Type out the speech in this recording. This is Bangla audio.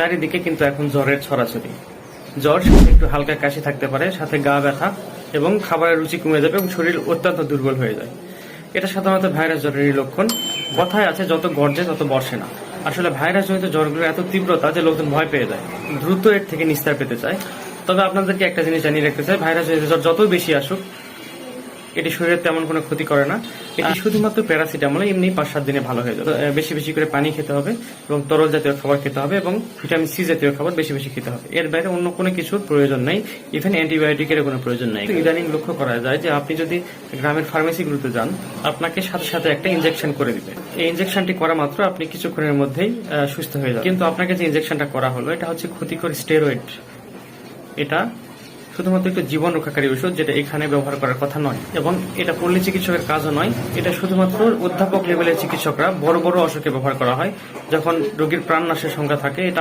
চারিদিকে কিন্তু এখন জ্বরের ছড়াছড়ি। জ্বর সাথে একটু হালকা কাশি থাকতে পারে, সাথে গা ব্যথা এবং খাবারের রুচি কমে যাবে এবং শরীর অত্যন্ত দুর্বল হয়ে যায়। এটা সাধারণত ভাইরাস জ্বরেরই লক্ষণ। কথায় আছে যত গর্জে তত বর্ষে না। আসলে ভাইরাস জনিত জ্বরগুলো এত তীব্রতা যে লোকজন ভয় পেয়ে যায়, দ্রুত এর থেকে নিস্তার পেতে চায়। তবে আপনাদেরকে একটা জিনিস জানিয়ে রাখতে চাই, ভাইরাস জনিত জ্বর যত বেশি আসুক এটি শরীরের তেমন কোনো ক্ষতি করে না। এটি শুধুমাত্র প্যারাসিটামল, এমনি 5-7 দিনে ভালো হয়ে যাবে। বেশি বেশি করে পানি খেতে হবে এবং তরল জাতীয় খাবার খেতে হবে এবং ভিটামিন সি জাতীয় খাবার বেশি বেশি খেতে হবে। এর বাইরে অন্য কোনো কিছুর প্রয়োজন নেই, ইভেন অ্যান্টিবায়োটিকের কোনো প্রয়োজন নেই। ইদানিং লক্ষ্য করা যায় যে আপনি যদি গ্রামের ফার্মেসিগুলোতে যান, আপনাকে সাথে সাথে একটা ইনজেকশন করে দিবে। এই ইনজেকশনটি করা মাত্র আপনি কিছুক্ষণের মধ্যেই সুস্থ হয়ে যাবেন। কিন্তু আপনাকে যে ইনজেকশনটা করা হলো এটা হচ্ছে ক্ষতিকর স্টেরয়েড। এটা শুধুমাত্র একটু জীবন রক্ষাকারী ওষুধ, যেটা এখানে ব্যবহার করার কথা নয় এবং এটা পল্লী চিকিৎসকের কাজও নয়। এটা শুধুমাত্র অধ্যাপক লেভেলের চিকিৎসকরা বড় বড় অসুখে ব্যবহার করা হয়, যখন রোগীর প্রাণনাশের সংখ্যা থাকে। এটা